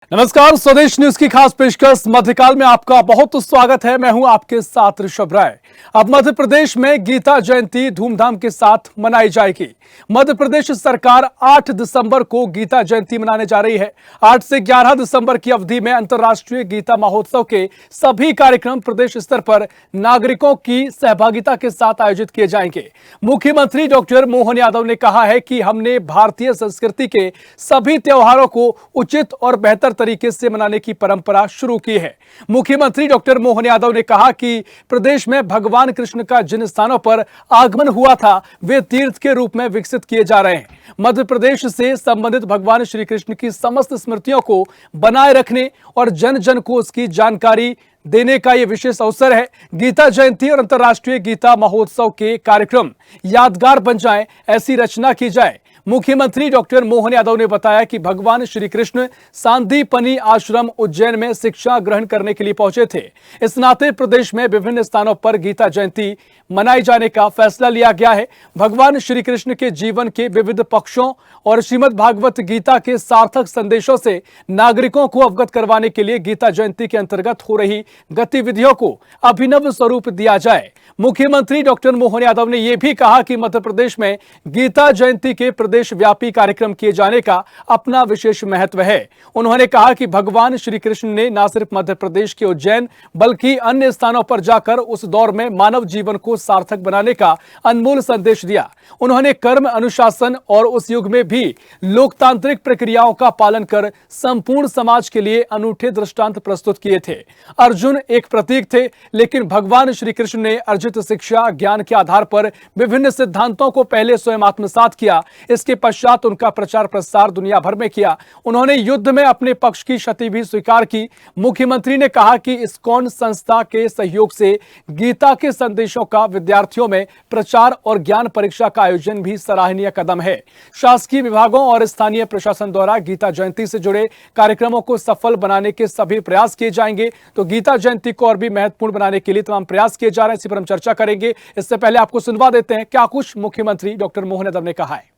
नमस्कार, स्वदेश न्यूज की खास पेशकश मध्यकाल में आपका बहुत स्वागत है। मैं हूं आपके साथ ऋषभ राय। अब मध्य प्रदेश में गीता जयंती धूमधाम के साथ मनाई जाएगी। मध्य प्रदेश सरकार 8 दिसंबर को गीता जयंती मनाने जा रही है। 8 से 11 दिसंबर की अवधि में अंतर्राष्ट्रीय गीता महोत्सव के सभी कार्यक्रम प्रदेश स्तर पर नागरिकों की सहभागिता के साथ आयोजित किए जाएंगे। मुख्यमंत्री डॉक्टर मोहन यादव ने कहा है कि हमने भारतीय संस्कृति के सभी त्योहारों को उचित और बेहतर तरीके से मनाने की परंपरा शुरू की है। मुख्यमंत्री डॉक्टर मोहन यादव ने कहा कि प्रदेश में भगवान कृष्ण का जिन स्थानों पर आगमन हुआ था वे तीर्थ के रूप में विकसित किए जा रहे हैं। मध्य प्रदेश से संबंधित भगवान श्री कृष्ण की समस्त स्मृतियों को बनाए रखने और जन जन को उसकी जानकारी देने का यह विशेष अवसर है। गीता जयंती और अंतर्राष्ट्रीय गीता महोत्सव के कार्यक्रम यादगार बन जाएं, ऐसी रचना की जाए। मुख्यमंत्री डॉक्टर मोहन यादव ने बताया कि भगवान श्री कृष्ण सांदीपनी आश्रम उज्जैन में शिक्षा ग्रहण करने के लिए पहुंचे थे। इस नाते प्रदेश में विभिन्न स्थानों पर गीता जयंती मनाए जाने का फैसला लिया गया है। भगवान श्री कृष्ण के जीवन के विविध पक्षों और श्रीमद् भागवत गीता के सार्थक संदेशों से नागरिकों को अवगत करवाने के लिए गीता जयंती के अंतर्गत हो रही गतिविधियों को अभिनव स्वरूप दिया जाए। मुख्यमंत्री डॉक्टर मोहन यादव ने यह भी कहा कि मध्य प्रदेश में गीता जयंती के प्रदेश व्यापी कार्यक्रम किए जाने का अपना विशेष महत्व है। उन्होंने कहा कि भगवान श्री कृष्ण ने न सिर्फ मध्य प्रदेश के उज्जैन बल्कि अन्य स्थानों पर जाकर उस दौर में मानव जीवन को सार्थक बनाने का अनमोल संदेश दिया। उन्होंने कर्म अनुशासन और उस युग में भी लोकतांत्रिक प्रक्रियाओं का पालन कर संपूर्ण समाज के लिए अनूठे दृष्टांत प्रस्तुत किए थे। अर्जुन एक प्रतीक थे, लेकिन भगवान श्री कृष्ण ने अर्जित शिक्षा ज्ञान के आधार पर विभिन्न सिद्धांतों को पहले स्वयं आत्मसात किया। इसके पश्चात उनका प्रचार प्रसार दुनिया भर में किया। उन्होंने युद्ध में अपने पक्ष की क्षति भी स्वीकार की। मुख्यमंत्री ने कहा कि इस्कॉन संस्था के सहयोग से गीता के संदेशों का विद्यार्थियों में प्रचार और ज्ञान परीक्षा का आयोजन भी सराहनीय कदम है। शासकीय विभागों और स्थानीय प्रशासन द्वारा गीता जयंती से जुड़े कार्यक्रमों को सफल बनाने के सभी प्रयास किए जाएंगे। तो गीता जयंती को और भी महत्वपूर्ण बनाने के लिए तमाम प्रयास किए जा रहे हैं। इसी पर हम चर्चा करेंगे। इससे पहले आपको सुनवा देते हैं क्या कुछ मुख्यमंत्री डॉक्टर मोहन यादव ने कहा है।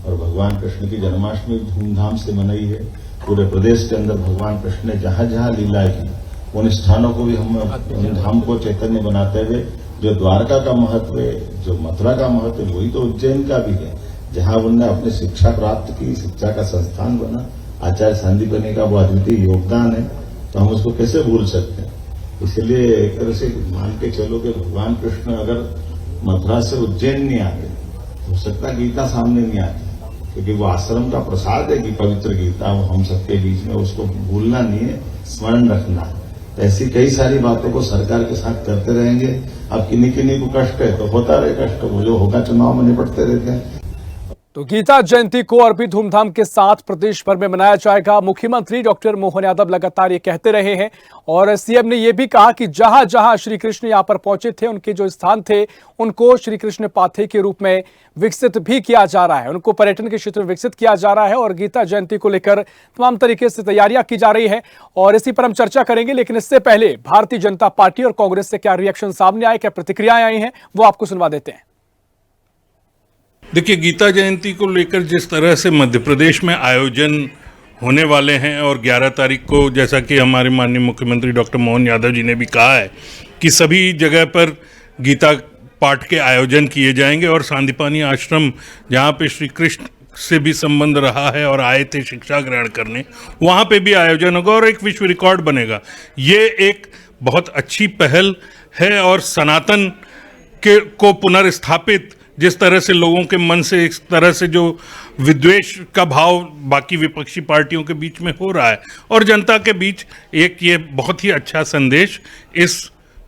और भगवान कृष्ण की जन्माष्टमी धूमधाम से मनाई है। पूरे प्रदेश के अंदर भगवान कृष्ण ने जहां जहां लीलाएं की उन स्थानों को भी हम धूमधाम को चैतन्य बनाते हुए जो द्वारका का महत्व है, जो मथुरा का महत्व है, वही तो उज्जैन का भी है, जहां उन्होंने अपनी शिक्षा प्राप्त की, शिक्षा का संस्थान बना। आचार्य सांदीपनि का वो अद्वितीय योगदान है, तो हम उसको कैसे भूल सकते हैं। इसलिए एक तरह से मान के चलो कि भगवान कृष्ण अगर मथुरा से उज्जैन नहीं आते हो सकता गीता सामने नहीं आती, क्योंकि वो आश्रम का प्रसाद है कि पवित्र गीता वो हम सबके बीच में, उसको भूलना नहीं है, स्मरण रखना है। ऐसी कई सारी बातों को सरकार के साथ करते रहेंगे। अब किन्हीं किन्हीं को कष्ट है तो होता रहे कष्ट, वो जो होगा चुनाव में निपटते रहते हैं। तो गीता जयंती को और भी धूमधाम के साथ प्रदेश भर में मनाया जाएगा। मुख्यमंत्री डॉक्टर मोहन यादव लगातार ये कहते रहे हैं और सीएम ने यह भी कहा कि जहां जहां श्री कृष्ण यहां पर पहुंचे थे, उनके जो स्थान थे उनको श्री कृष्ण पाथे के रूप में विकसित भी किया जा रहा है, उनको पर्यटन के क्षेत्र में विकसित किया जा रहा है और गीता जयंती को लेकर तमाम तरीके से तैयारियां की जा रही है और इसी पर हम चर्चा करेंगे। लेकिन इससे पहले भारतीय जनता पार्टी और कांग्रेस से क्या रिएक्शन सामने आए, क्या प्रतिक्रियाएं आई हैं, वो आपको सुनवा देते हैं। देखिए, गीता जयंती को लेकर जिस तरह से मध्य प्रदेश में आयोजन होने वाले हैं और 11 तारीख को, जैसा कि हमारे माननीय मुख्यमंत्री डॉक्टर मोहन यादव जी ने भी कहा है कि सभी जगह पर गीता पाठ के आयोजन किए जाएंगे और सांदीपनि आश्रम जहाँ पे श्री कृष्ण से भी संबंध रहा है और आए थे शिक्षा ग्रहण करने, वहाँ पे भी आयोजन होगा और एक विश्व रिकॉर्ड बनेगा। ये एक बहुत अच्छी पहल है और सनातन के को पुनर्स्थापित, जिस तरह से लोगों के मन से इस तरह से जो विद्वेष का भाव बाकी विपक्षी पार्टियों के बीच में हो रहा है और जनता के बीच, एक ये बहुत ही अच्छा संदेश इस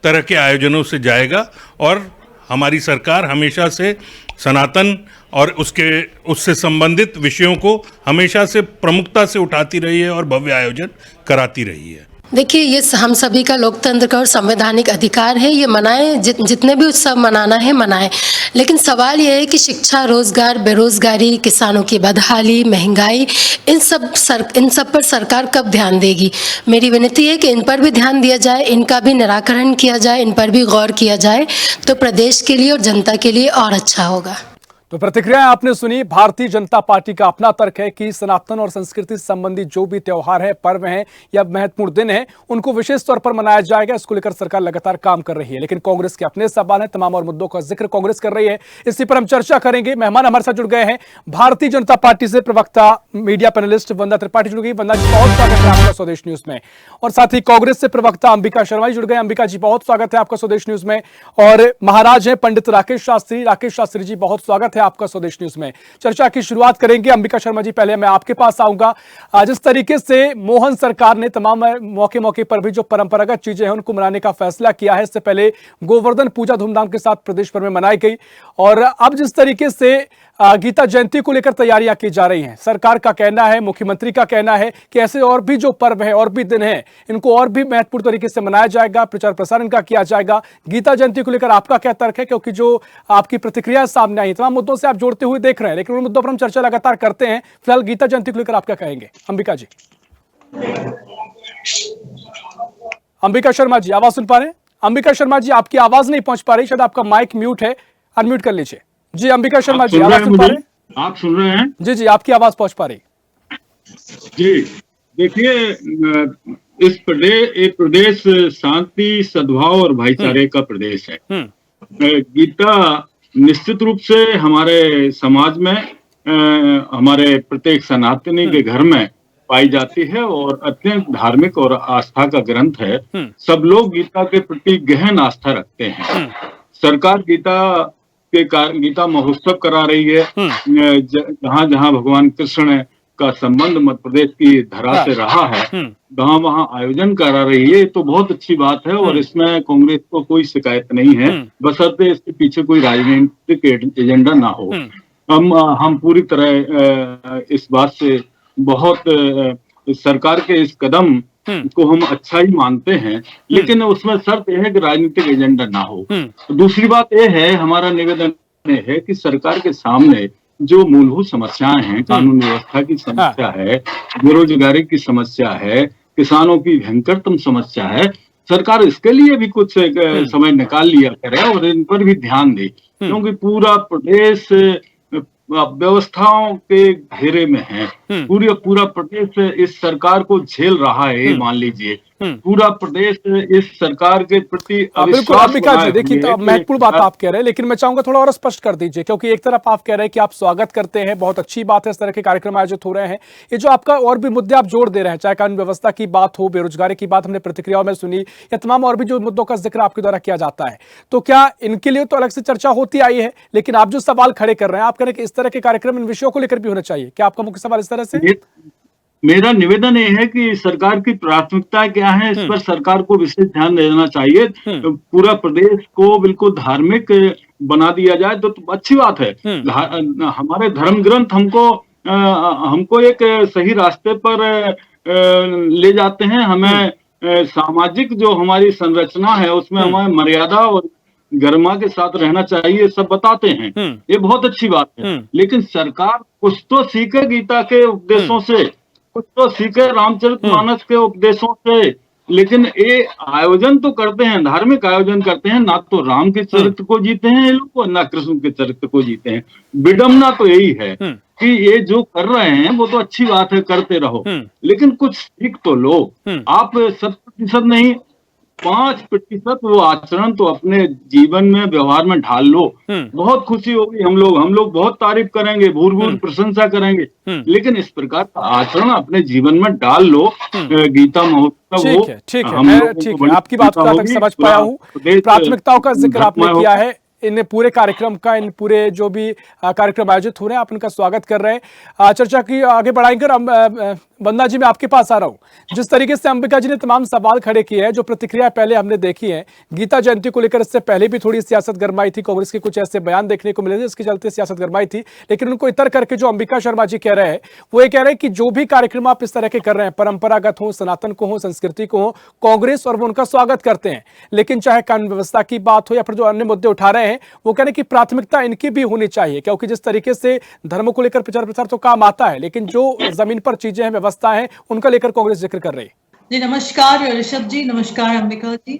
तरह के आयोजनों से जाएगा। और हमारी सरकार हमेशा से सनातन और उससे संबंधित विषयों को हमेशा से प्रमुखता से उठाती रही है और भव्य आयोजन कराती रही है। देखिए, ये हम सभी का लोकतंत्र का और संवैधानिक अधिकार है, ये मनाएं, जितने भी उत्सव मनाना है मनाएं। लेकिन सवाल ये है कि शिक्षा, रोजगार, बेरोजगारी, किसानों की बदहाली, महंगाई, इन सब पर सरकार कब ध्यान देगी। मेरी विनती है कि इन पर भी ध्यान दिया जाए, इनका भी निराकरण किया जाए, इन पर भी गौर किया जाए, तो प्रदेश के लिए और जनता के लिए और अच्छा होगा। तो प्रतिक्रियाएं आपने सुनी। भारतीय जनता पार्टी का अपना तर्क है कि सनातन और संस्कृति संबंधी जो भी त्योहार है, पर्व हैं या महत्वपूर्ण दिन है, उनको विशेष तौर पर मनाया जाएगा। इसको लेकर सरकार लगातार काम कर रही है, लेकिन कांग्रेस के अपने सवाल हैं। तमाम और मुद्दों का जिक्र कांग्रेस कर रही है, इसी पर हम चर्चा करेंगे। मेहमान हमारे साथ जुड़ गए हैं भारतीय जनता पार्टी से प्रवक्ता मीडिया पैनलिस्ट वंदा त्रिपाठी जुड़ गई। वंदा जी बहुत स्वागत है आपका स्वदेश न्यूज में। और साथ ही कांग्रेस से प्रवक्ता अंबिका शर्मा जुड़ गए। अंबिका जी बहुत स्वागत है आपका स्वदेश न्यूज में। और महाराज हैं पंडित राकेश शास्त्री जी बहुत स्वागत है आपका स्वदेश न्यूज में। चर्चा की शुरुआत करेंगे। अंबिका शर्मा जी पहले मैं आपके पास आऊंगा। जिस तरीके से मोहन सरकार ने तमाम मौके पर भी जो परंपरागत चीजें हैं उनको मनाने का फैसला किया है, इससे पहले गोवर्धन पूजा धूमधाम के साथ प्रदेश भर में मनाई गई, और अब जिस तरीके से गीता जयंती को लेकर तैयारियां की जा रही हैं, सरकार का कहना है, मुख्यमंत्री का कहना है कि ऐसे और भी जो पर्व है और भी दिन है इनको और भी महत्वपूर्ण तरीके से मनाया जाएगा, प्रचार प्रसार इनका किया जाएगा। गीता जयंती को लेकर आपका क्या तर्क है, क्योंकि जो आपकी प्रतिक्रिया सामने आई तमाम मुद्दों से आप जोड़ते हुए देख रहे हैं, लेकिन उन मुद्दों पर हम चर्चा लगातार करते हैं। फिलहाल गीता जयंती को लेकर आप क्या कहेंगे अंबिका जी? अंबिका शर्मा जी आवाज सुन पा रहे हैं? अंबिका शर्मा जी आपकी आवाज नहीं पहुंच पा रही, शायद आपका माइक म्यूट है, अनम्यूट कर लीजिए। जी अंबिका शर्मा जी आवाज सुन पा रहे हैं? आप सुन रहे हैं? जी आपकी आवाज पहुंच पा रही। जी देखिए, इस प्रदेश शांति, सद्भाव और भाईचारे का प्रदेश है। गीता निश्चित रूप से हमारे समाज में, हमारे प्रत्येक सनातनी के घर में पाई जाती है और अत्यंत धार्मिक और आस्था का ग्रंथ है। सब लोग गीता के प्रति गहन आस्था रखते हैं। सरकार गीता महोत्सव करा रही है, जहां जहां भगवान कृष्ण का संबंध मध्य प्रदेश की धरा से रहा है, वहां वहां आयोजन करा रही है। तो बहुत अच्छी बात है और इसमें कांग्रेस को कोई शिकायत नहीं है, बशर्ते इसके पीछे कोई राजनीतिक एजेंडा ना हो। हम पूरी तरह इस बात से बहुत सरकार के इस कदम को हम अच्छा ही मानते हैं, लेकिन उसमें शर्त यह है कि राजनीतिक एजेंडा ना हो। दूसरी बात यह है, हमारा निवेदन है कि सरकार के सामने जो मूलभूत समस्याएं हैं, कानून व्यवस्था की समस्या है, बेरोजगारी की समस्या है, किसानों की भयंकरतम समस्या है, सरकार इसके लिए भी कुछ समय निकाल लिया करे और इन पर भी ध्यान दे, क्योंकि पूरा प्रदेश व्यवस्थाओं के घेरे में है। पूरा प्रदेश इस सरकार को झेल रहा है। मान लीजिए पूरा प्रदेश इस सरकार के प्रति बिल्कुल अंबिका जी, देखिए तो महत्वपूर्ण बात आप कह रहे हैं, लेकिन मैं चाहूंगा थोड़ा और स्पष्ट कर दीजिए, क्योंकि एक तरफ आप कह रहे हैं कि आप स्वागत करते हैं, बहुत अच्छी बात है, इस तरह के कार्यक्रम आयोजित हो रहे हैं। ये जो आपका और भी मुद्दे आप जोड़ दे रहे हैं, चाहे कानून व्यवस्था की बात हो, बेरोजगारी की बात हमने प्रतिक्रियाओं में सुनी, या तमाम और भी जो मुद्दों का जिक्र आपके द्वारा किया जाता है, तो क्या इनके लिए तो अलग से चर्चा होती आई है, लेकिन आप जो सवाल खड़े कर रहे हैं, आप कह रहे हैं कि इस तरह के कार्यक्रम इन विषयों को लेकर भी होना चाहिए, क्या आपका मुख्य सवाल इस तरह से? मेरा निवेदन ये है कि सरकार की प्राथमिकता क्या है, इस पर सरकार को विशेष ध्यान देना चाहिए। पूरा प्रदेश को बिल्कुल धार्मिक बना दिया जाए तो अच्छी बात है। हमारे धर्म ग्रंथ हमको एक सही रास्ते पर ले जाते हैं। हमें सामाजिक जो हमारी संरचना है उसमें हमें मर्यादा और गरिमा के साथ रहना चाहिए, सब बताते हैं। ये बहुत अच्छी बात है, लेकिन सरकार कुछ तो सीखे गीता के उपदेशों से, कुछ तो सीखे रामचरितमानस के उपदेशों से, लेकिन ये आयोजन तो करते हैं, धार्मिक आयोजन करते हैं, ना तो राम के चरित्र को जीते हैं ये लोग और ना कृष्ण के चरित्र को जीते हैं। विडम्बना तो यही है कि ये जो कर रहे हैं वो तो अच्छी बात है, करते रहो, लेकिन कुछ सीख तो लो। आप 100% नहीं, 5% वो आचरण तो अपने जीवन में, व्यवहार में ढाल लो। बहुत खुशी होगी, हम लोग बहुत तारीफ करेंगे, भूर प्रशंसा करेंगे, लेकिन इस प्रकार का आचरण अपने जीवन में डाल लो। गीता महोत्सव हो, ठीक है, आपकी बात को तक समझ पाया हूँ। प्राथमिकताओं का जिक्र आपने किया है, इन पूरे कार्यक्रम का, इन पूरे जो भी कार्यक्रम आयोजित हो रहे हैं, आप इनका स्वागत कर रहे हैं। चर्चा की आगे बढ़ाएंगे। वंदा जी मैं आपके पास आ रहा हूं। जिस तरीके से अंबिका जी ने तमाम सवाल खड़े किए हैं, जो प्रतिक्रिया पहले हमने देखी है गीता जयंती को लेकर, इससे पहले भी थोड़ी सियासत गरमाई थी, कांग्रेस के कुछ ऐसे बयान देखने को मिले थे, इसके चलते सियासत गरमाई थी, लेकिन उनको इतर करके जो अंबिका शर्मा जी कह रहे हैं वो ये कह रहे हैं कि जो भी कार्यक्रम आप इस तरह के कर रहे हैं, परंपरागत हो, सनातन को हो, संस्कृति को हो, कांग्रेस और वो उनका स्वागत करते हैं, लेकिन चाहे कानून व्यवस्था की बात हो या फिर जो अन्य मुद्दे उठा रहे हैं, वो कह रहे हैं कि प्राथमिकता इनकी भी होनी चाहिए, क्योंकि जिस तरीके से धर्म को लेकर प्रचार प्रसार तो काम आता है, लेकिन जो जमीन पर चीजें हैं, व्यवस्था है, उनका लेकर कांग्रेस जिक्र कर रही है। जी नमस्कार ऋषभ जी, नमस्कार अंबिका जी।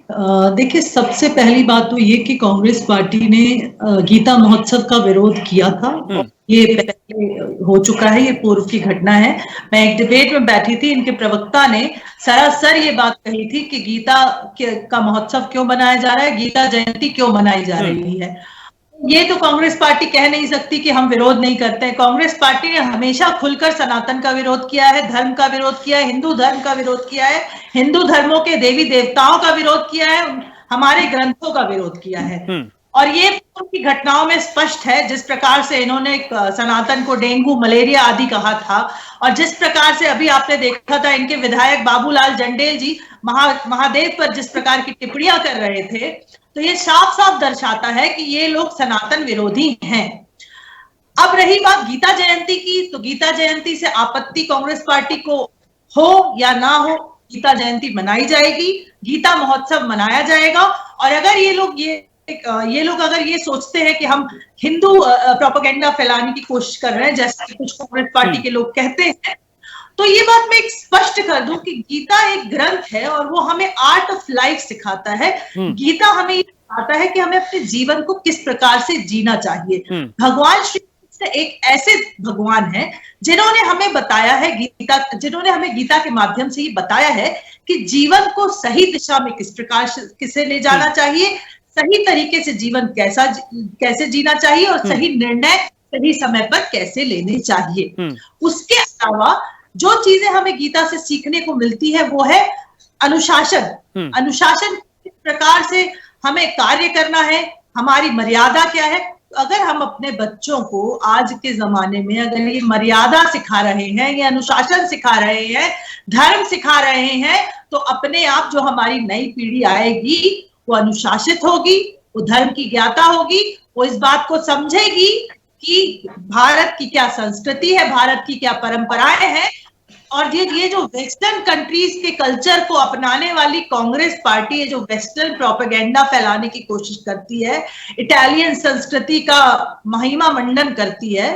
देखिए, सबसे पहली बात तो ये कि कांग्रेस पार्टी ने गीता महोत्सव का विरोध किया था और ये पहले हो चुका है, ये पूर्व की घटना है। मैं एक डिबेट में बैठी थी, इनके प्रवक्ता ने सरासर ये बात कही थी कि गीता का महोत्सव क्यों मनाया जा रहा है, गीता जयंती क्यों मनाई जा रही है। ये तो कांग्रेस पार्टी कह नहीं सकती कि हम विरोध नहीं करते हैं। कांग्रेस पार्टी ने हमेशा खुलकर सनातन का विरोध किया है, धर्म का विरोध किया है, हिंदू धर्म का विरोध किया है, हिंदू धर्मों के देवी देवताओं का विरोध किया है, हमारे ग्रंथों का विरोध किया है। और ये की घटनाओं में स्पष्ट है, जिस प्रकार से इन्होंने सनातन को डेंगू, मलेरिया आदि कहा था, और जिस प्रकार से अभी आपने देखा था इनके विधायक बाबूलाल जंडेल जी महादेव पर जिस प्रकार की टिप्पणियां कर रहे थे, तो ये साफ साफ दर्शाता है कि ये लोग सनातन विरोधी हैं। अब रही बात गीता जयंती की, तो गीता जयंती से आपत्ति कांग्रेस पार्टी को हो या ना हो, गीता जयंती मनाई जाएगी, गीता महोत्सव मनाया जाएगा। और अगर ये लोग अगर ये सोचते हैं कि हम हिंदू प्रोपेगेंडा फैलाने की कोशिश कर रहे हैं, जैसे कुछ कांग्रेस पार्टी के लोग कहते हैं, तो ये बात मैं एक स्पष्ट कर दूं कि गीता एक ग्रंथ है और वो हमें आर्ट ऑफ लाइफ सिखाता है। गीता हमें ये सिखाता है कि हमें अपने जीवन को किस प्रकार से जीना चाहिए। भगवान श्री कृष्ण एक ऐसे भगवान है जिन्होंने हमें बताया है जिन्होंने हमें गीता के माध्यम से ये बताया है कि जीवन को सही दिशा में किस प्रकार से ले जाना चाहिए, सही तरीके से जीवन कैसे जीना चाहिए और सही निर्णय सही समय पर कैसे लेने चाहिए। उसके अलावा जो चीजें हमें गीता से सीखने को मिलती है वो है अनुशासन। अनुशासन किस प्रकार से हमें कार्य करना है, हमारी मर्यादा क्या है। अगर हम अपने बच्चों को आज के जमाने में अगर ये मर्यादा सिखा रहे हैं, ये अनुशासन सिखा रहे हैं, धर्म सिखा रहे हैं, तो अपने आप जो हमारी नई पीढ़ी आएगी वो अनुशासित होगी, वो धर्म की ज्ञाता होगी, वो इस बात को समझेगी कि भारत की क्या संस्कृति है, भारत की क्या परंपराएं हैं। और ये जो वेस्टर्न कंट्रीज के कल्चर को अपनाने वाली कांग्रेस पार्टी है, जो वेस्टर्न प्रोपेगेंडा फैलाने की कोशिश करती है, इटालियन संस्कृति का महिमा मंडन करती है,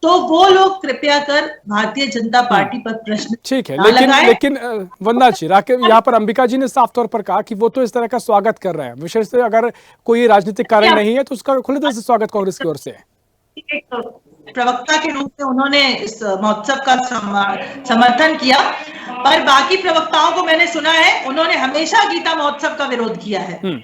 तो वो लोग कृपया कर भारतीय जनता पार्टी पर प्रश्न ठीक है। लेकिन वंदना जी, यहाँ पर अंबिका जी ने साफ तौर पर कहा कि वो तो इस तरह का स्वागत कर रहे हैं, विशेष से अगर कोई राजनीतिक कारण नहीं है तो उसका खुले दिल से स्वागत कांग्रेस की ओर से है। प्रवक्ता के रूप में उन्होंने इस महोत्सव का समर्थन किया, पर बाकी प्रवक्ताओं को मैंने सुना है उन्होंने हमेशा गीता महोत्सव का विरोध किया है।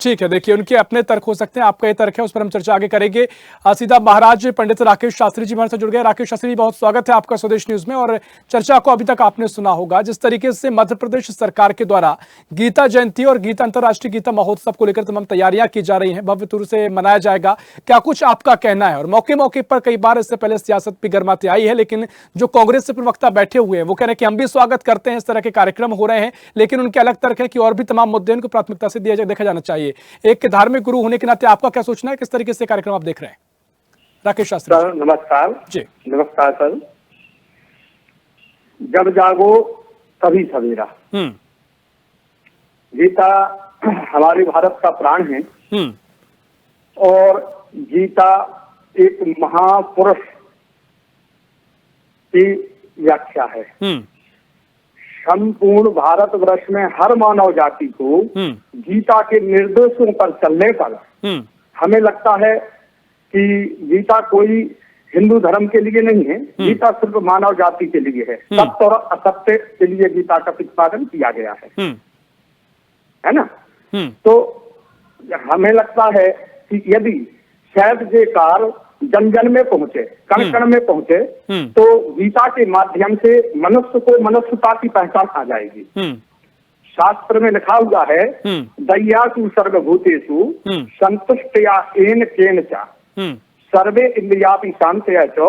ठीक है। देखिए, उनके अपने तर्क हो सकते हैं, आपका ये तर्क है, उस पर हम चर्चा आगे करेंगे। सीधा महाराज पंडित राकेश शास्त्री जी हमारे साथ जुड़ गए। राकेश शास्त्री जी, बहुत स्वागत है आपका स्वदेश न्यूज में। और चर्चा को अभी तक आपने सुना होगा, जिस तरीके से मध्य प्रदेश सरकार के द्वारा गीता जयंती और गीता अंतर्राष्ट्रीय गीता महोत्सव को लेकर तमाम तैयारियां की जा रही हैं, भव्य रूप से मनाया जाएगा, क्या कुछ आपका कहना है? और मौके मौके पर कई बार इससे पहले सियासत भी गर्माती आई है, लेकिन जो कांग्रेस से प्रवक्ता बैठे हुए हैं वो कह रहे हैं कि हम भी स्वागत करते हैं, इस तरह के कार्यक्रम हो रहे हैं, लेकिन उनके अलग तर्क है कि और भी तमाम मुद्दे उनको प्राथमिकता से देखा जाना चाहिए। एक धार्मिक गुरु होने के नाते आपका क्या सोचना है, किस तरीके से कार्यक्रम आप देख रहे हैं? राकेश शास्त्री सर नमस्कार जी। नमस्कार सर। जब जागो तभी सवेरा। गीता हमारे भारत का प्राण है और गीता एक महापुरुष की व्याख्या है। संपूर्ण भारतवर्ष में हर मानव जाति को गीता के निर्देशों पर चलने पर हमें लगता है कि गीता कोई हिंदू धर्म के लिए नहीं है, गीता सिर्फ मानव जाति के लिए है। सत्य और असत्य के लिए गीता का प्रतिपादन किया गया है ना। तो हमें लगता है कि यदि शायद ये कार जन जन में पहुंचे, कण कण में पहुंचे, तो गीता के माध्यम से मनुष्य को मनुष्यता की पहचान आ जाएगी। शास्त्र में लिखा हुआ है, दय्यासु सर्वभूतेषु संतुष्टया येन केन च सर्वे इंद्रियापि शांतया च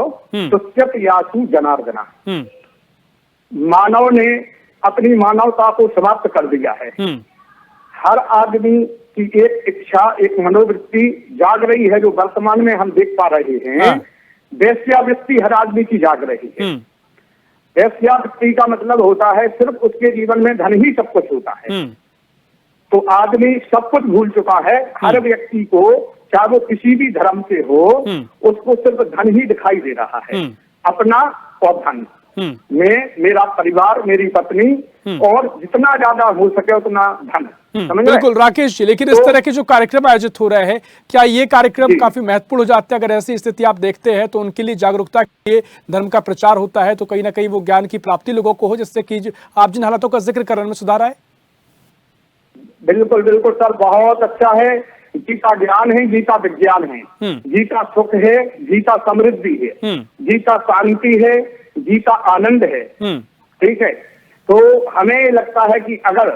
तुष्यतयासु जनार्दना। मानव ने अपनी मानवता को समाप्त कर दिया है। हर आदमी की एक इच्छा, एक मनोवृत्ति जाग रही है, जो वर्तमान में हम देख पा रहे हैं। वेश्यावृत्ति हर आदमी की जाग रही है। वेश्यावृत्ति का मतलब होता है सिर्फ उसके जीवन में धन ही सब कुछ होता है। तो आदमी सब कुछ भूल चुका है। हर व्यक्ति को, चाहे वो किसी भी धर्म से हो, उसको सिर्फ धन ही दिखाई दे रहा है, अपना और धन। में मेरा परिवार, मेरी पत्नी और जितना ज्यादा हो सके उतना धन। समझ रहे? बिल्कुल राकेश जी, लेकिन इस तो- तरह के जो कार्यक्रम आयोजित हो रहे हैं, क्या ये कार्यक्रम काफी महत्वपूर्ण हो जाते हैं? अगर ऐसी स्थिति आप देखते हैं तो उनके लिए जागरूकता के लिए धर्म का प्रचार होता है, तो कहीं ना कहीं वो ज्ञान की प्राप्ति लोगों को हो, जिससे कि आप जिन हालातों का जिक्र कर रहे हैं उनमें सुधार आए। बिल्कुल बिल्कुल सर, बहुत अच्छा है। गीता ज्ञान है, गीता विज्ञान है, गीता सुख है, गीता समृद्धि है, गीता शांति है, गीता आनंद है। ठीक है, तो हमें लगता है कि अगर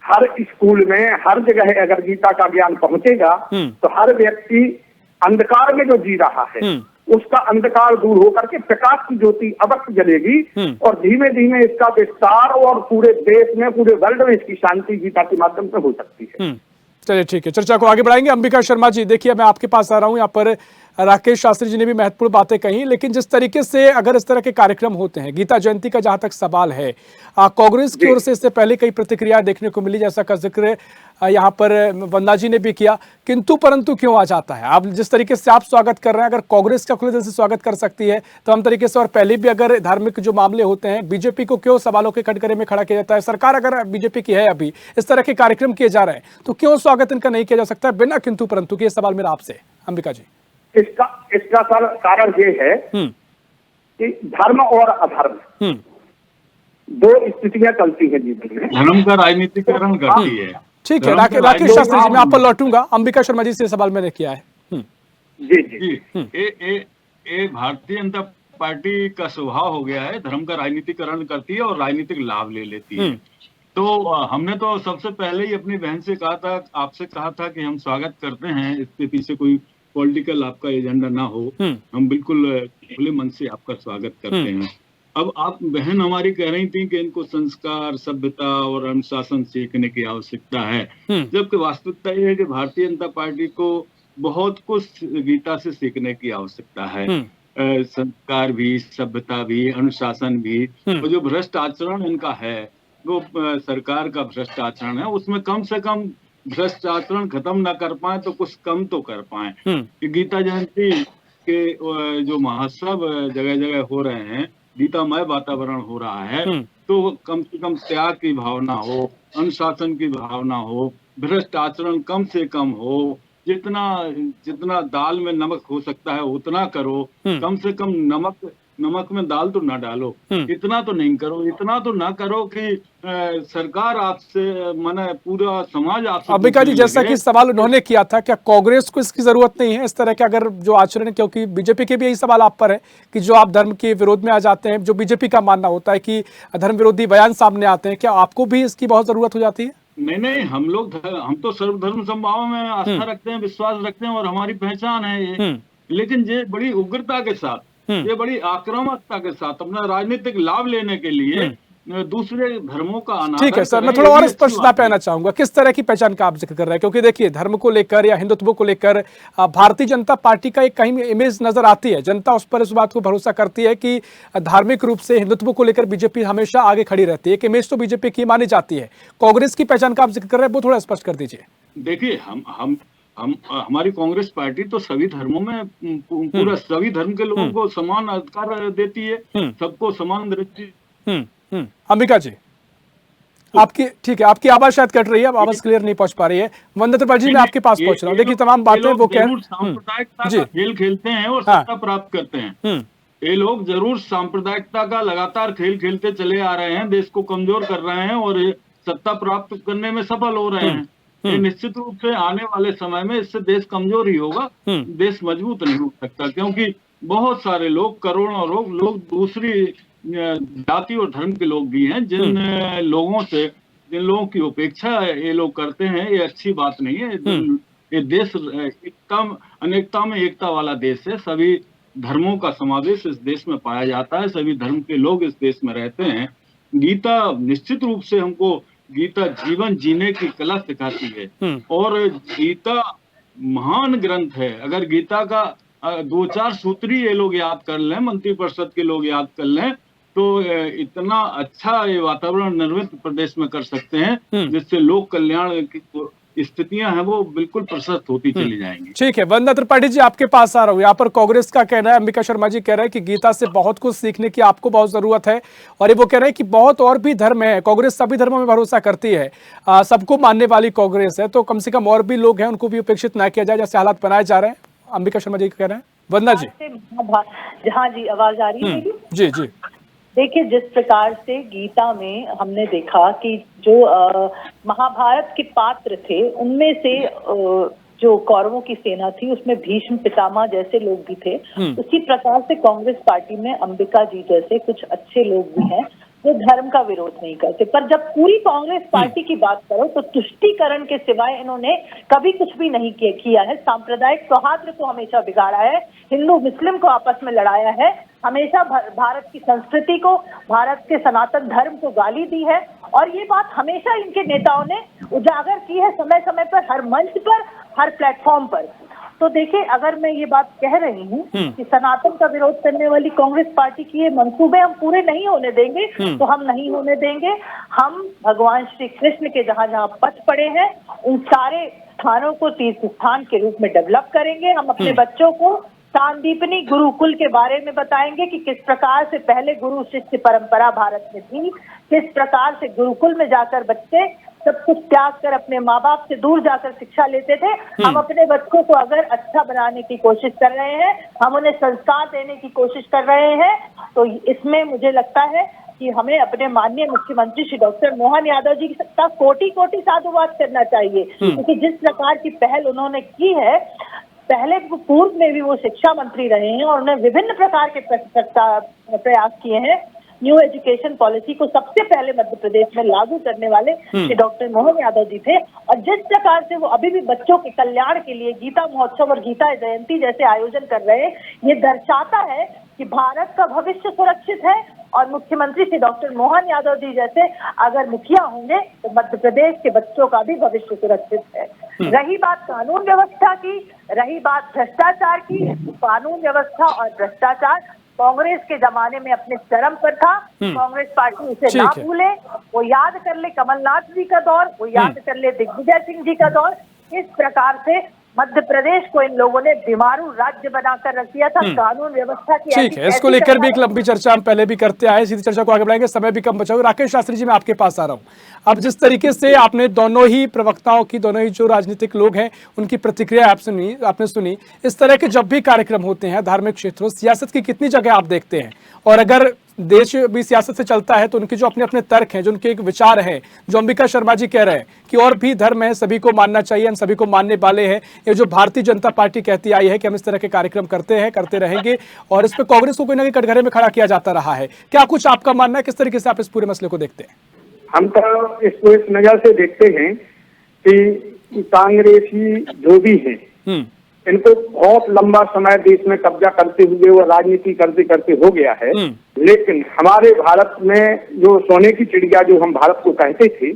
हर स्कूल में, हर जगह अगर गीता का ज्ञान पहुंचेगा तो हर व्यक्ति अंधकार में जो जी रहा है उसका अंधकार दूर होकर के प्रकाश की ज्योति अवश्य जलेगी और धीमे धीमे इसका विस्तार और पूरे देश में, पूरे वर्ल्ड में इसकी शांति गीता के माध्यम से हो सकती है। चलिए ठीक है, चर्चा को आगे बढ़ाएंगे। अंबिका शर्मा जी, देखिए मैं आपके पास आ रहा हूं। यहाँ पर राकेश शास्त्री जी ने भी महत्वपूर्ण बातें कही, लेकिन जिस तरीके से अगर इस तरह के कार्यक्रम होते हैं, गीता जयंती का जहां तक सवाल है, कांग्रेस की ओर से इससे पहले कई प्रतिक्रिया देखने को मिली, जैसा का जिक्र यहाँ पर वंदना जी ने भी किया, किंतु परंतु क्यों आ जाता है? आप जिस तरीके से आप स्वागत कर रहे हैं, अगर कांग्रेस का खुले दिल से स्वागत कर सकती है तो हम तरीके से, और पहले भी अगर धार्मिक जो मामले होते हैं, बीजेपी को क्यों सवालों के कटघरे में खड़ा किया जाता है? सरकार अगर बीजेपी की है, अभी इस तरह के कार्यक्रम किए जा रहे हैं, तो क्यों स्वागत इनका नहीं किया जा सकता बिना किंतु परंतु के? सवाल मेरा आपसे अंबिका जी। इसका कारण ये है कि धर्म और अधर्म दो स्थितियां चलती है जीवन में। धर्म का राजनीतिकरण करती है। ठीक है, राकेश शास्त्री जी, मैं आप पर लौटूंगा। अंबिका शर्मा जी से सवाल मैंने किया है। जी जी ये भारतीय जनता पार्टी का स्वभाव हो गया है, धर्म का राजनीतिकरण करती है और राजनीतिक लाभ ले लेती है। तो हमने तो सबसे पहले ही अपनी बहन से कहा था, आपसे कहा था कि हम स्वागत करते हैं, इसके पीछे कोई पॉलिटिकल आपका एजेंडा ना हो, हम बिल्कुल खुले मन से आपका स्वागत करते हैं। अब आप बहन हमारी कह रही थी कि इनको संस्कार, सभ्यता और अनुशासन सीखने की आवश्यकता है, जबकि वास्तविकता ये है कि भारतीय जनता पार्टी को बहुत कुछ गीता से सीखने की आवश्यकता है। संस्कार भी, सभ्यता भी, अनुशासन भी, और जो भ्रष्ट आचरण इनका है वो सरकार का भ्रष्ट आचरण है, उसमें कम से कम भ्रष्ट आचरण खत्म ना कर पाए तो कुछ कम तो कर पाए। कि गीता जयंती के जो महोत्सव जगह जगह हो रहे हैं, गीतामय वातावरण हो रहा है, तो कम से कम त्याग की भावना हो, अनुशासन की भावना हो, भ्रष्ट आचरण कम से कम हो, जितना दाल में नमक हो सकता है उतना करो, कम से कम नमक में दाल तो ना डालो, इतना तो नहीं करो, इतना तो ना करो कि सरकार आपसे, माने पूरा समाज आपसे। अंबिका जी, जैसा कि सवाल उन्होंने किया था, क्या कांग्रेस को इसकी जरूरत नहीं है इस तरह के अगर जो आचरण, क्योंकि बीजेपी के भी यही सवाल आप पर है कि जो आप धर्म के विरोध में आ जाते हैं, जो बीजेपी का मानना होता है कि धर्म विरोधी बयान सामने आते हैं, क्या आपको भी इसकी बहुत जरूरत हो जाती है? नहीं, हम तो सर्वधर्म समभाव में आस्था रखते हैं, विश्वास रखते हैं और हमारी पहचान है ये। लेकिन ये बड़ी उग्रता के साथ, ये बड़ी आक्रामकता के साथ अपना राजनीतिक लाभ लेने के लिए दूसरे धर्मों का अनादर। ठीक है सर, मैं थोड़ा और स्पष्टता पे आना चाहूंगा, किस तरह की पहचान का आप जिक्र कर रहे हैं? क्योंकि देखिए, धर्म को लेकर या हिंदुत्व को लेकर भारतीय जनता पार्टी का एक कहीं इमेज नजर आती है, जनता उस पर इस बात को भरोसा करती है कि धार्मिक रूप से हिंदुत्व को लेकर बीजेपी हमेशा आगे खड़ी रहती है, एक इमेज तो बीजेपी की मानी जाती है। कांग्रेस की पहचान का आप जिक्र कर रहे हैं, वो थोड़ा स्पष्ट कर दीजिए। देखिए, हमारी कांग्रेस पार्टी तो सभी धर्मों में पूरा सभी धर्म के लोगों को समान अधिकार देती है, सबको समान दृष्टि। अंबिका जी, आपकी ठीक है, आपकी आवाज शायद कट रही है, आवाज क्लियर नहीं पहुंच पा रही है। वंदना त्रिपाठी जी, मैं आपके पास पहुंच रहा हूँ। देखिए, तमाम बातें वो कह सांप्रदायिकता का खेल खेलते हैं और सत्ता प्राप्त करते हैं। ये लोग जरूर सांप्रदायिकता का लगातार खेल खेलते चले आ रहे हैं, देश को कमजोर कर रहे हैं और सत्ता प्राप्त करने में सफल हो रहे हैं। ये निश्चित रूप से आने वाले समय में इससे देश कमजोर ही होगा, देश मजबूत नहीं हो सकता, क्योंकि बहुत सारे लोग, करोड़ों लोग दूसरी जाति और धर्म के लोग भी हैं, जिन लोगों की उपेक्षा ये लोग करते हैं, ये अच्छी बात नहीं है। ये देश अनेकता में एकता वाला देश है, सभी धर्मों का समावेश इस देश में पाया जाता है, सभी धर्म के लोग इस देश में रहते हैं। गीता निश्चित रूप से हमको, गीता जीवन जीने की कला सिखाती है और गीता महान ग्रंथ है। अगर गीता का 2-4 सूत्र ही ये लोग याद कर लें, मंत्रिपरिषद के लोग याद कर लें, तो इतना अच्छा ये वातावरण निर्मित प्रदेश में कर सकते हैं जिससे लोक कल्याण स्थितियां हैं वो बिल्कुल प्रशस्त होती चली जाएंगी। ठीक है, वंदना त्रिपाठी जी आपके पास आ रहा हूँ। यहाँ पर कांग्रेस का कहना है, अंबिका शर्मा जी कह रहे हैं कि गीता से बहुत कुछ सीखने की आपको बहुत जरूरत है, और ये वो कह रहे हैं कि बहुत और भी धर्म है, कांग्रेस सभी धर्मों में भरोसा करती है, सबको मानने वाली कांग्रेस है, तो कम से कम और भी लोग हैं उनको भी उपेक्षित ना किया जाए जैसे हालात बनाए जा रहे हैं। अंबिका शर्मा जी कह रहे हैं। वंदना जी। हाँ जी, आवाज आ रही है मेरी? जी जी। देखिए, जिस प्रकार से गीता में हमने देखा कि जो महाभारत के पात्र थे उनमें से जो कौरवों की सेना थी उसमें भीष्म पितामह जैसे लोग भी थे, उसी प्रकार से कांग्रेस पार्टी में अंबिका जी जैसे कुछ अच्छे लोग भी हैं जो धर्म का विरोध नहीं करते। पर जब पूरी कांग्रेस पार्टी की बात करो तो तुष्टीकरण के सिवाय इन्होंने कभी कुछ भी नहीं किया है। सांप्रदायिक सौहार्द को हमेशा बिगाड़ा है, हिंदू मुस्लिम को आपस में लड़ाया है, हमेशा भारत की संस्कृति को, भारत के सनातन धर्म को गाली दी है, और ये बात हमेशा इनके नेताओं ने उजागर की है समय समय पर, हर मंच पर, हर प्लेटफॉर्म पर। तो देखिए, अगर मैं ये बात कह रही हूँ कि सनातन का विरोध करने वाली कांग्रेस पार्टी की ये मंसूबे हम पूरे नहीं होने देंगे, तो हम नहीं होने देंगे। हम भगवान श्री कृष्ण के जहाँ जहाँ पथ पड़े हैं उन सारे स्थानों को तीर्थ स्थान के रूप में डेवलप करेंगे। हम अपने बच्चों को सांदीपनी गुरुकुल के बारे में बताएंगे कि किस प्रकार से पहले गुरु शिष्य परंपरा भारत में थी, किस प्रकार से गुरुकुल में जाकर बच्चे सब कुछ त्याग कर अपने माँ बाप से दूर जाकर शिक्षा लेते थे। हम अपने बच्चों को अगर अच्छा बनाने की कोशिश कर रहे हैं, हम उन्हें संस्कार देने की कोशिश कर रहे हैं, तो इसमें मुझे लगता है कि हमें अपने माननीय मुख्यमंत्री श्री डॉक्टर मोहन यादव जी का कोटि कोटि साधुवाद करना चाहिए, क्योंकि जिस प्रकार की पहल उन्होंने की है, पहले पूर्व में भी वो शिक्षा मंत्री रहे हैं और उन्होंने विभिन्न प्रकार के प्रयास किए हैं। न्यू एजुकेशन पॉलिसी को सबसे पहले मध्य प्रदेश में लागू करने वाले श्री डॉक्टर मोहन यादव जी थे, और जिस प्रकार से वो अभी भी बच्चों के कल्याण के लिए गीता महोत्सव और गीता जयंती जैसे आयोजन कर रहे हैं, ये दर्शाता है कि भारत का भविष्य सुरक्षित है। और मुख्यमंत्री श्री डॉक्टर मोहन यादव जी जैसे अगर मुखिया होंगे तो मध्य प्रदेश के बच्चों का भी भविष्य सुरक्षित है। रही बात कानून व्यवस्था की, रही बात भ्रष्टाचार की, कानून व्यवस्था और भ्रष्टाचार कांग्रेस के जमाने में अपने चरम पर था। कांग्रेस पार्टी उसे ना भूले, वो याद कर ले कमलनाथ जी का दौर, वो याद कर ले दिग्विजय सिंह जी का दौर। इस प्रकार से मध्य प्रदेश को इन लोगों ने बीमारू राज्य बनाकर रख दिया था। कानून व्यवस्था की ठीक है, इसको लेकर भी एक लंबी चर्चा हम पहले भी करते आए, सीधी चर्चा को आगे बढ़ाएंगे, समय भी कम बचा हुआ। राकेश शास्त्री जी, मैं आपके पास आ रहा हूं। अब जिस तरीके से आपने दोनों ही प्रवक्ताओं की, दोनों ही जो राजनीतिक लोग हैं उनकी प्रतिक्रिया आपने सुनी, इस तरह के जब भी कार्यक्रम होते हैं धार्मिक क्षेत्रों, सियासत की कितनी जगह आप देखते हैं, और अगर देश भी सियासत से चलता है तो उनके जो अपने अपने तर्क हैं, जो उनके एक विचार हैं, जो अंबिका शर्मा जी कह रहे हैं कि और भी धर्म है, सभी को मानना चाहिए, हम सभी को मानने वाले हैं, ये जो भारतीय जनता पार्टी कहती आई है कि हम इस तरह के कार्यक्रम करते हैं, करते रहेंगे, और इस पर कांग्रेस को कोई ना कोई कटघरे में खड़ा किया जाता रहा है, क्या कुछ आपका मानना है, किस तरीके से आप इस पूरे मसले को देखते हैं? हम तो इसको इस नजर से देखते हैं कि कांग्रेसी जो भी है इनको बहुत लंबा समय देश में कब्जा करते हुए वो राजनीति करते करते हो गया है, लेकिन हमारे भारत में जो सोने की चिड़िया जो हम भारत को कहते थे,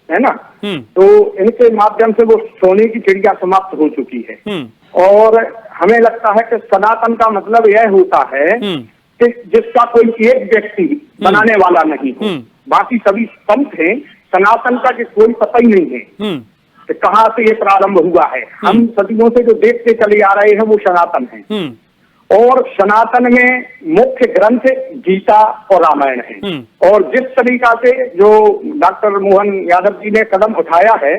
है ना, तो इनके माध्यम से वो सोने की चिड़िया समाप्त हो चुकी है। और हमें लगता है कि सनातन का मतलब यह होता है कि जिसका कोई एक व्यक्ति बनाने वाला नहीं हो, बाकी सभी पंथ हैं, सनातन का कोई पता ही नहीं है तो कहाँ से ये प्रारंभ हुआ है। हम सदियों से जो देखते चले आ रहे हैं वो सनातन है, और सनातन में मुख्य ग्रंथ गीता और रामायण है। और जिस तरीका से जो डॉक्टर मोहन यादव जी ने कदम उठाया है,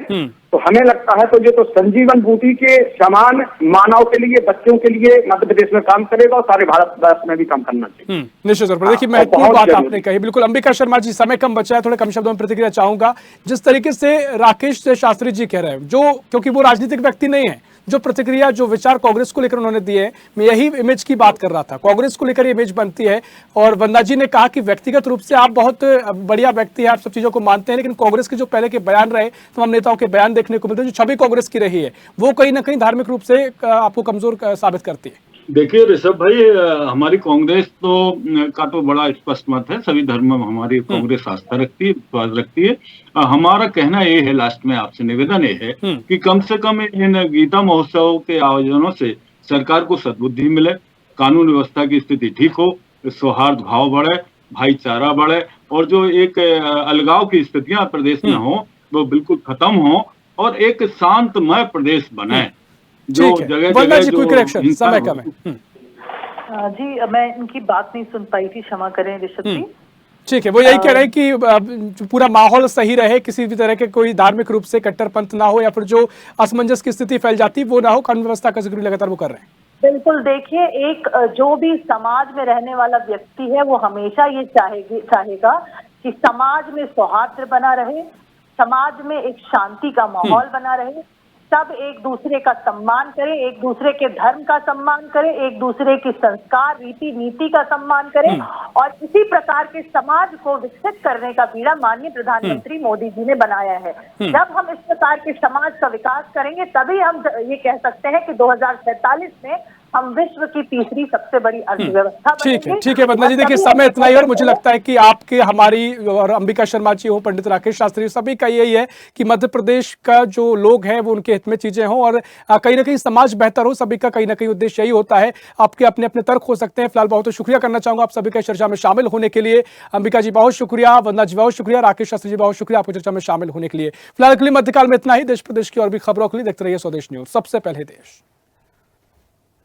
तो हमें लगता है तो ये तो संजीवन बूटी के समान मानव के लिए, बच्चों के लिए मध्य प्रदेश में काम करेगा और सारे भारत वर्ष में भी काम करना चाहिए। निश्चित तौर पर देखिए, महत्वपूर्ण बात आपने कही, बिल्कुल। अंबिका शर्मा जी, समय कम बचा है, थोड़े कम शब्दों में प्रतिक्रिया चाहूंगा। जिस तरीके से राकेश शास्त्री जी कह रहे हैं, जो क्योंकि वो राजनीतिक व्यक्ति नहीं है, जो प्रतिक्रिया, जो विचार कांग्रेस को लेकर उन्होंने दिए, मैं यही इमेज की बात कर रहा था, कांग्रेस को लेकर इमेज बनती है। और वंदना जी ने कहा कि व्यक्तिगत रूप से आप बहुत बढ़िया व्यक्ति हैं, आप सब चीजों को मानते हैं, लेकिन कांग्रेस के जो पहले के बयान रहे, तमाम नेताओं के बयान देखने को मिलते हैं, जो छवि कांग्रेस की रही है वो कहीं ना कहीं धार्मिक रूप से आपको कमजोर साबित करती है। देखिए ऋषभ भाई, हमारी कांग्रेस का तो बड़ा स्पष्ट मत है, सभी धर्म में हमारी कांग्रेस आस्था रखती है, विश्वास रखती है। हमारा कहना ये है, लास्ट में आपसे निवेदन ये है कि कम से कम इन गीता महोत्सव के आयोजनों से सरकार को सद्बुद्धि मिले, कानून व्यवस्था की स्थिति ठीक हो, सौहार्द भाव बढ़े, भाईचारा बढ़े, और जो एक अलगाव की स्थितियां प्रदेश में हो वो बिल्कुल खत्म हो। और एक शांतमय प्रदेश बनाए। जो ठीक है, जगह वंदना जगह जी, जो क्विक रिएक्शन, हिंसा समय हो- कम है। जी मैं इनकी बात नहीं सुन पाई थी, क्षमा करें ऋषभ जी। ठीक है, वो यही कह रहे हैं कि जो पूरा माहौल सही रहे, किसी भी तरह के कोई धार्मिक रूप से कट्टरपंथ ना हो या फिर जो असमंजस की स्थिति फैल जाती वो ना हो, कानून व्यवस्था का जिक्र लगातार वो कर रहे हैं। बिल्कुल, देखिए एक जो भी समाज में रहने वाला व्यक्ति है वो हमेशा ये चाहेगा कि समाज में सौहार्द बना रहे, समाज में एक शांति का माहौल बना रहे, सब एक दूसरे का सम्मान करें, एक दूसरे के धर्म का सम्मान करें, एक दूसरे की संस्कार रीति नीति का सम्मान करें और इसी प्रकार के समाज को विकसित करने का बीड़ा माननीय प्रधानमंत्री मोदी जी ने बनाया है। जब हम इस प्रकार के समाज का विकास करेंगे तभी हम ये कह सकते हैं कि 2047 में हम विश्व की तीसरी सबसे बड़ी अर्थव्यवस्था बनेंगे। ठीक है वंदना जी, देखिए समय इतना ही, और मुझे लगता है कि आपके, हमारी और अंबिका शर्मा जी हो, पंडित राकेश शास्त्री, सभी का यही है कि मध्य प्रदेश का जो लोग हैं वो उनके हित में चीजें हों और कहीं ना कहीं समाज बेहतर हो। सभी का कहीं ना कहीं उद्देश्य यही होता है। आपके अपने अपने तर्क हो सकते हैं। फिलहाल बहुत शुक्रिया करना चाहूंगा आप सभी का चर्चा में शामिल होने के लिए। अंबिका जी बहुत शुक्रिया, वंदना जी बहुत शुक्रिया, राकेश शास्त्री जी बहुत शुक्रिया आपको चर्चा में शामिल होने के लिए। फिलहाल के लिए मध्यकाल में इतना ही। देश प्रदेश की और भी खबरों के लिए देखते रहिए स्वदेश न्यूज, सबसे पहले देश।